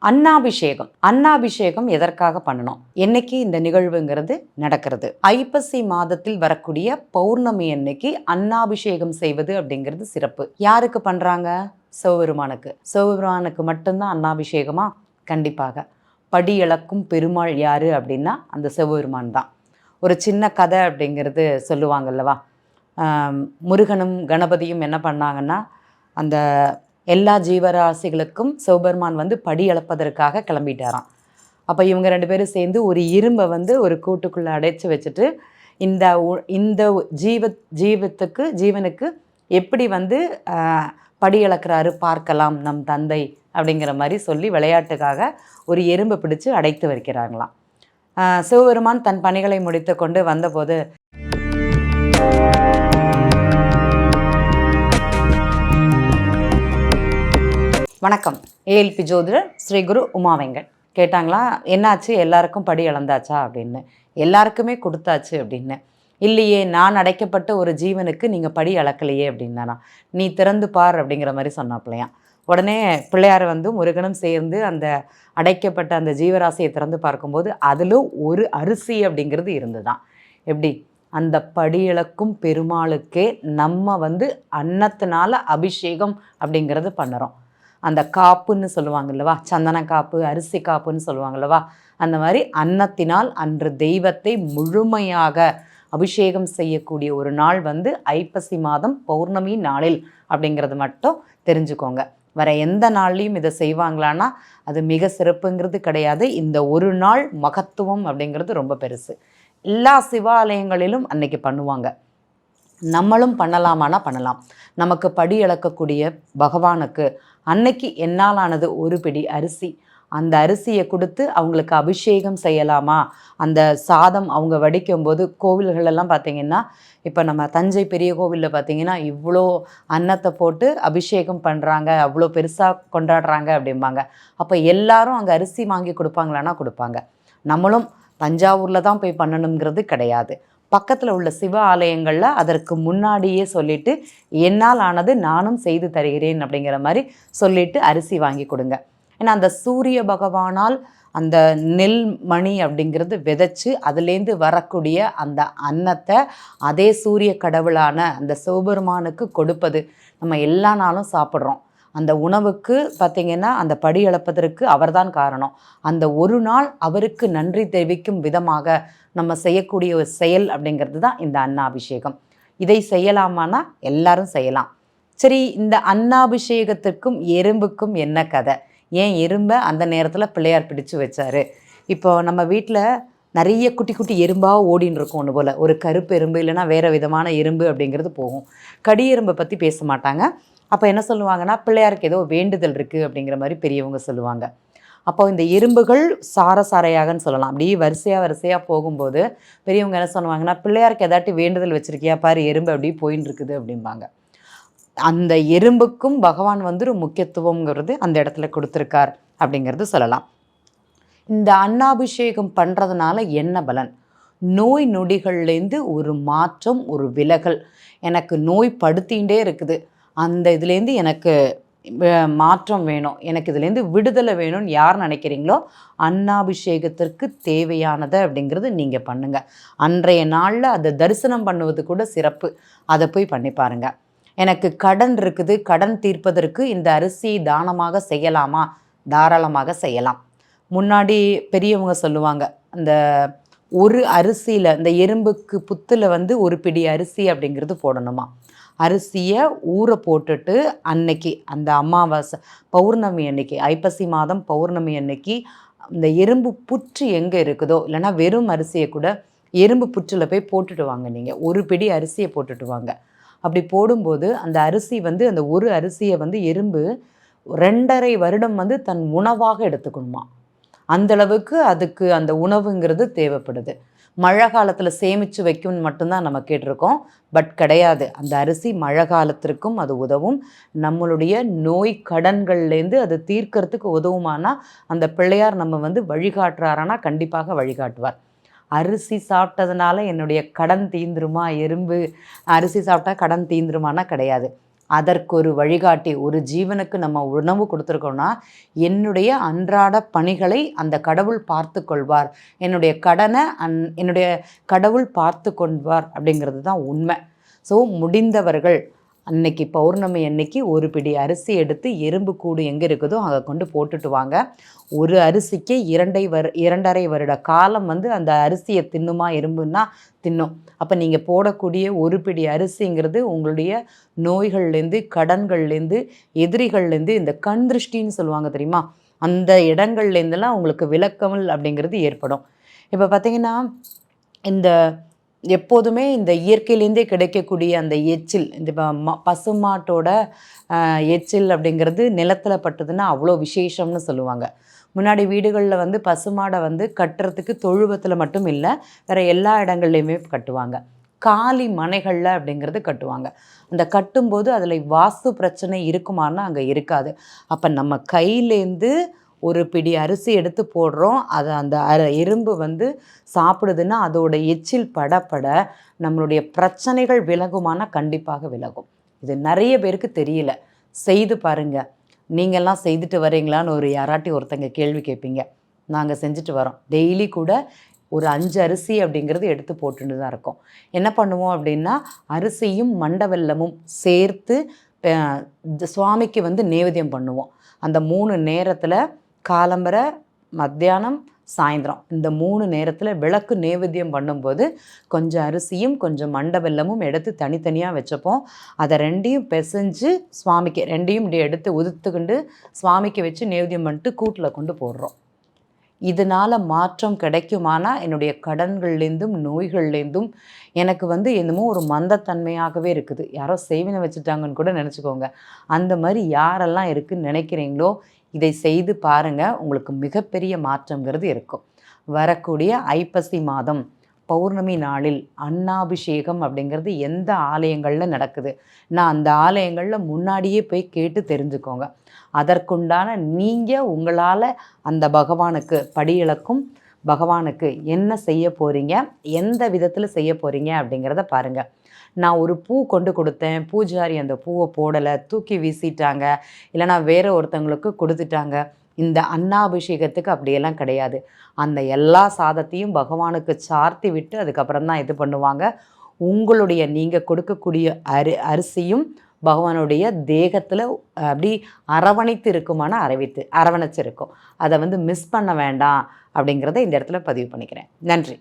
அன்னாபிஷேகம் எதற்காக பண்ணணும், என்னைக்கு இந்த நிகழ்வுங்கிறது நடக்கிறது? ஐப்பசி மாதத்தில் வரக்கூடிய பௌர்ணமி அன்னைக்கு அன்னாபிஷேகம் செய்வது அப்படிங்கிறது சிறப்பு. யாருக்கு பண்றாங்க? சிவபெருமானுக்கு மட்டும்தான் அன்னாபிஷேகமா? கண்டிப்பாக. படி இழக்கும் பெருமாள் யாரு அப்படின்னா அந்த சிவபெருமான் தான். ஒரு சின்ன கதை அப்படிங்கிறது சொல்லுவாங்கல்லவா. முருகனும் கணபதியும் என்ன பண்ணாங்கன்னா, அந்த எல்லா ஜீவராசிகளுக்கும் சிவபெருமான் வந்து படி அளப்பதற்காக கிளம்பிட்டாராம். அப்போ இவங்க 2 பேரும் சேர்ந்து ஒரு இரும்பை வந்து ஒரு கூட்டுக்குள்ளே அடைச்சி வச்சுட்டு இந்த இந்த ஜீவனுக்கு எப்படி வந்து படி அளக்கிறாரு பார்க்கலாம் நம் தந்தை அப்படிங்கிற மாதிரி சொல்லி விளையாட்டுக்காக ஒரு எறும்பை பிடிச்சு அடைத்து வைக்கிறாங்களாம். சிவபெருமான் தன் பணிகளை முடித்து கொண்டு வந்தபோது, வணக்கம், ஏஎல்பி ஜோதிடர் ஸ்ரீ குரு உமா வெங்கட். கேட்டாங்களா, என்னாச்சு எல்லாருக்கும் படி அளந்தாச்சா அப்படின்னு. எல்லாருக்குமே கொடுத்தாச்சு அப்படின்னு. இல்லையே, நான் அடைக்கப்பட்ட ஒரு ஜீவனுக்கு நீங்கள் படி அளக்கலையே அப்படின்னானா. நீ திறந்து பார் அப்படிங்கிற மாதிரி சொன்னாப்பிள்ளையாம். உடனே பிள்ளையார் வந்து முருகனும் சேர்ந்து அந்த அடைக்கப்பட்ட அந்த ஜீவராசியை திறந்து பார்க்கும்போது அதில் ஒரு அரிசி அப்படிங்கிறது இருந்துதான். எப்படி? அந்த படி இழக்கும் பெருமாளுக்கே நம்ம வந்து அன்னத்தினால அபிஷேகம் அப்படிங்கிறது பண்ணுறோம். அந்த காப்புன்னு சொல்லுவாங்கல்லவா, சந்தன காப்பு, அரிசி காப்புன்னு சொல்லுவாங்கல்லவா, அந்த மாதிரி அன்னத்தினால் அன்று தெய்வத்தை முழுமையாக அபிஷேகம் செய்யக்கூடிய ஒரு நாள் வந்து ஐப்பசி மாதம் பௌர்ணமி நாளில் அப்படிங்கிறது மட்டும் தெரிஞ்சுக்கோங்க. வேற எந்த நாள்லையும் இதை செய்வாங்களான்னா அது மிக சிறப்புங்கிறது கிடையாது. இந்த ஒரு நாள் மகத்துவம் அப்படிங்கிறது ரொம்ப பெருசு. எல்லா சிவாலயங்களிலும் அன்னைக்கு பண்ணுவாங்க. நம்மளும் பண்ணலாமானா பண்ணலாம். நமக்கு படி அளக்கக்கூடிய பகவானுக்கு அன்னைக்கு என்னாலானது ஒரு பிடி அரிசி, அந்த அரிசியை கொடுத்து அவங்களுக்கு அபிஷேகம் செய்யலாமா? அந்த சாதம் அவங்க வடிக்கும்போது கோவில்களெல்லாம் பார்த்திங்கன்னா, இப்போ நம்ம தஞ்சை பெரிய கோவிலில் பார்த்திங்கன்னா இவ்வளோ அன்னத்தை போட்டு அபிஷேகம் பண்ணுறாங்க, அவ்வளோ பெருசாக கொண்டாடுறாங்க அப்படிம்பாங்க. அப்போ எல்லாரும் அங்கே அரிசி வாங்கி கொடுப்பாங்களான்னா கொடுப்பாங்க. நம்மளும் தஞ்சாவூரில் தான் போய் பண்ணணுங்கிறது கிடையாது. பக்கத்தில் உள்ள சிவ ஆலயங்களில் அதற்கு முன்னாடியே சொல்லிவிட்டு என்னால் ஆனது நானும் செய்து தருகிறேன் அப்படிங்கிற மாதிரி சொல்லிவிட்டு அரிசி வாங்கி கொடுங்க. ஏன்னா அந்த சூரிய பகவானால் அந்த நெல் மணி அப்படிங்கிறது விதைச்சி அதுலேருந்து வரக்கூடிய அந்த அன்னத்தை அதே சூரிய கடவுளான அந்த சிவபெருமானுக்கு கொடுப்பது நம்ம எல்லா நாளும் சாப்பிட்றோம். அந்த உணவுக்கு பார்த்திங்கன்னா அந்த படி அளப்பதற்கு அவர்தான் காரணம். அந்த ஒரு நாள் அவருக்கு நன்றி தெரிவிக்கும் விதமாக நம்ம செய்யக்கூடிய ஒரு செயல் அப்படிங்கிறது தான் இந்த அன்னாபிஷேகம். இதை செய்யலாமான்னா எல்லாரும் செய்யலாம். சரி, இந்த அன்னாபிஷேகத்திற்கும் எறும்புக்கும் என்ன கதை? ஏன் எறும்பை அந்த நேரத்தில் பிள்ளையார் பிடிச்சு வச்சாரு? இப்போ நம்ம வீட்டில் நிறைய குட்டி குட்டி எறும்பாக ஓடின்னு இருக்கும். ஒன்று போல் ஒரு கருப்பு எறும்பு இல்லைன்னா வேறு விதமான எறும்பு அப்படிங்கிறது போகும். கடி எறும்பை பற்றி பேச மாட்டாங்க. அப்போ என்ன சொல்லுவாங்கன்னா, பிள்ளையாருக்கு ஏதோ வேண்டுதல் இருக்குது அப்படிங்கிற மாதிரி பெரியவங்க சொல்லுவாங்க. அப்போ இந்த எறும்புகள் சாரையாகன்னு சொல்லலாம். அப்படியே வரிசையாக போகும்போது பெரியவங்க என்ன சொல்லுவாங்கன்னா, பிள்ளையாருக்கு ஏதாட்டி வேண்டுதல் வச்சுருக்கியா பாரு, எறும்பு அப்படியே போயின்னு இருக்குது அப்படிம்பாங்க. அந்த எறும்புக்கும் பகவான் வந்து ஒரு முக்கியத்துவங்கிறது அந்த இடத்துல கொடுத்துருக்கார் அப்படிங்கிறது சொல்லலாம். இந்த அன்னாபிஷேகம் பண்ணுறதுனால என்ன பலன்? நோய் நொடிகள்லேருந்து ஒரு மாற்றம், ஒரு விலகல். எனக்கு நோய் படுத்திகிட்டே இருக்குது, அந்த இதுலேருந்து எனக்கு மாற்றம் வேணும், எனக்கு இதுலேருந்து விடுதலை வேணும்னு யார் நினைக்கிறீங்களோ அன்னாபிஷேகத்திற்கு தேவையானதை அப்படிங்கிறது நீங்கள் பண்ணுங்கள். அன்றைய நாளில் அதை தரிசனம் பண்ணுவது கூட சிறப்பு. அதை போய் பண்ணி பாருங்கள். எனக்கு கடன் இருக்குது, கடன் தீர்ப்பதற்கு இந்த அரிசி தானமாக செய்யலாமா? தாராளமாக செய்யலாம். முன்னாடி பெரியவங்க சொல்லுவாங்க, அந்த ஒரு அரிசியில் இந்த எறும்புக்கு புத்தில் வந்து ஒரு பிடி அரிசி அப்படிங்கிறது போடணுமா. அரிசியை ஊற போட்டுட்டு அன்னைக்கு அந்த அமாவாசை பௌர்ணமி அன்னைக்கு, ஐப்பசி மாதம் பௌர்ணமி அன்னைக்கு இந்த எறும்பு புற்று எங்கே இருக்குதோ, இல்லைனா வெறும் அரிசியை கூட எறும்பு புற்றில் போய் போட்டுட்டு வாங்க. நீங்கள் ஒரு பிடி அரிசியை போட்டுட்டு வாங்க. அப்படி போடும்போது அந்த அரிசி வந்து அந்த ஒரு அரிசியை வந்து எறும்பு 2.5 வருடம் வந்து தன் உணவாக எடுத்துக்கணுமா. அந்தளவுக்கு அதுக்கு அந்த உணவுங்கிறது தேவைப்படுது. மழை காலத்தில் சேமித்து வைக்கும்னு மட்டும்தான் நம்ம கேட்டிருக்கோம். பட் கிடையாது, அந்த அரிசி மழை காலத்திற்கும் அது உதவும். நம்மளுடைய நோய் கடன்கள்லேருந்து அது தீர்க்கறதுக்கு உதவுமானா அந்த பிள்ளையார் நம்ம வந்து வழிகாட்டுறாரானா கண்டிப்பாக வழிகாட்டுவார். அரிசி சாப்பிட்டதுனால என்னுடைய கடன் தீந்துருமா, எறும்பு அரிசி சாப்பிட்டா கடன் தீந்துருமானா கிடையாது. அதற்கு ஒரு வழிகாட்டி, ஒரு ஜீவனுக்கு நம்ம உணவு கொடுத்துருக்கோம்னா என்னுடைய அன்றாட பணிகளை அந்த கடவுள் பார்த்து கொள்வார், என்னுடைய கடனை என்னுடைய கடவுள் பார்த்து கொள்வார் அப்படிங்கிறது தான் உண்மை. ஸோ முடிந்தவர்கள் அன்னைக்கு பௌர்ணமி அன்னைக்கு ஒரு பிடி அரிசி எடுத்து எறும்பு கூடு எங்கே இருக்குதோ அங்கே கொண்டு போட்டுட்டு வாங்க. ஒரு அரிசிக்கு 2.5 வருட காலம் வந்து அந்த அரிசியை தின்னுமா எறும்புன்னா தின்னும். அப்போ நீங்கள் போடக்கூடிய ஒரு பிடி அரிசிங்கிறது உங்களுடைய நோய்கள்லேருந்து, கடன்கள்லேருந்து, எதிரிகள்லேருந்து, இந்த கண் திருஷ்டின்னு சொல்லுவாங்க தெரியுமா, அந்த இடங்கள்லேருந்துலாம் உங்களுக்கு விலக்கமல் அப்படிங்கிறது ஏற்படும். இப்போ பார்த்திங்கன்னா இந்த எப்போதுமே இந்த இயற்கையிலேருந்தே கிடைக்கக்கூடிய அந்த எச்சில், இந்த பசுமாட்டோட எச்சில் அப்படிங்கிறது நிலத்தில் பட்டதுன்னா அவ்வளோ விசேஷம்னு சொல்லுவாங்க. முன்னாடி வீடுகளில் வந்து பசுமாடை வந்து கட்டுறதுக்கு தொழுவத்தில் மட்டும் இல்லை, வேறு எல்லா இடங்கள்லையுமே கட்டுவாங்க. காலி மனைகளில் அப்படிங்கிறது கட்டுவாங்க. அந்த கட்டும்போது அதில் வாஸ்து பிரச்சனை இருக்குமான்னா அங்கே இருக்காது. அப்போ நம்ம கையிலேருந்து ஒரு பிடி அரிசி எடுத்து போடுறோம், அதை அந்த எறும்பு வந்து சாப்பிடுதுன்னா அதோட எச்சில் படப்பட நம்மளுடைய பிரச்சனைகள் விலகுமானா கண்டிப்பாக விலகும். இது நிறைய பேருக்கு தெரியல. செய்து பாருங்கள். நீங்கள்லாம் செய்துட்டு வரீங்களான்னு யாராட்டி ஒருத்தங்க கேள்வி கேட்பீங்க. நாங்கள் செஞ்சுட்டு வரோம். டெய்லி கூட ஒரு 5 அரிசி அப்படிங்கிறது எடுத்து போட்டுட்டு தான் இருக்கோம். என்ன பண்ணுவோம் அப்படின்னா, அரிசியும் மண்டவெல்லமும் சேர்த்து சுவாமிக்கு வந்து நேவேத்தியம் பண்ணுவோம். அந்த 3 நேரத்தில் காலம்பரை, மத்தியானம், சாயந்தரம் இந்த 3 நேரத்தில் விளக்கு நேவேத்தியம் பண்ணும்போது கொஞ்சம் அரிசியும் கொஞ்சம் மண்டவெல்லமும் எடுத்து தனித்தனியாக வச்சுப்போம். அதை 2யும் பிசைஞ்சு சுவாமிக்கு 2யும் இப்படி எடுத்து உதுத்துக்கிண்டு சுவாமிக்கு வச்சு நேவேத்தியம் பண்ணிட்டு கூட்டில் கொண்டு போடுறோம். இதனால் மாற்றம் கிடைக்குமானா என்னுடைய கடன்கள்லேருந்தும் நோய்கள்லேருந்தும் எனக்கு வந்து என்னமோ ஒரு மந்தத்தன்மையாகவே இருக்குது, யாரோ செய்வினை வச்சுட்டாங்கன்னு கூட நினச்சிக்கோங்க. அந்த மாதிரி யாரெல்லாம் இருக்குதுன்னு நினைக்கிறீங்களோ இதை செய்து பாருங்கள், உங்களுக்கு மிகப்பெரிய மாற்றங்கிறது இருக்கும். வரக்கூடிய ஐப்பசி மாதம் பௌர்ணமி நாளில் அன்னாபிஷேகம் அப்படிங்கிறது எந்த ஆலயங்களில் நடக்குது, நான் அந்த ஆலயங்களில் முன்னாடியே போய் கேட்டு தெரிஞ்சுக்கோங்க. அதற்குண்டான நீங்கள் உங்களால் அந்த பகவானுக்கு படியிளக்கும் பகவானுக்கு என்ன செய்ய போகிறீங்க, எந்த விதத்தில் செய்ய போகிறீங்க அப்படிங்கிறத பாருங்கள். நான் ஒரு பூ கொண்டு கொடுத்தேன், பூஜாரி அந்த பூவை போடலை, தூக்கி வீசிட்டாங்க, இல்லைனா வேறு ஒருத்தவங்களுக்கு கொடுத்துட்டாங்க, இந்த அன்னாபிஷேகத்துக்கு அப்படியெல்லாம் கிடையாது. அந்த எல்லா சாதத்தையும் பகவானுக்கு சார்த்தி விட்டு அதுக்கப்புறம் தான் இது பண்ணுவாங்க. உங்களுடைய நீங்கள் கொடுக்கக்கூடிய அரிசியும் பகவானுடைய தேகத்தில் அப்படி அரவணைத்து இருக்குமான அரவணைச்சிருக்கும். அதை வந்து மிஸ் பண்ண வேண்டாம் அப்படிங்கிறத இந்த இடத்துல பதிவு பண்ணிக்கிறேன். நன்றி.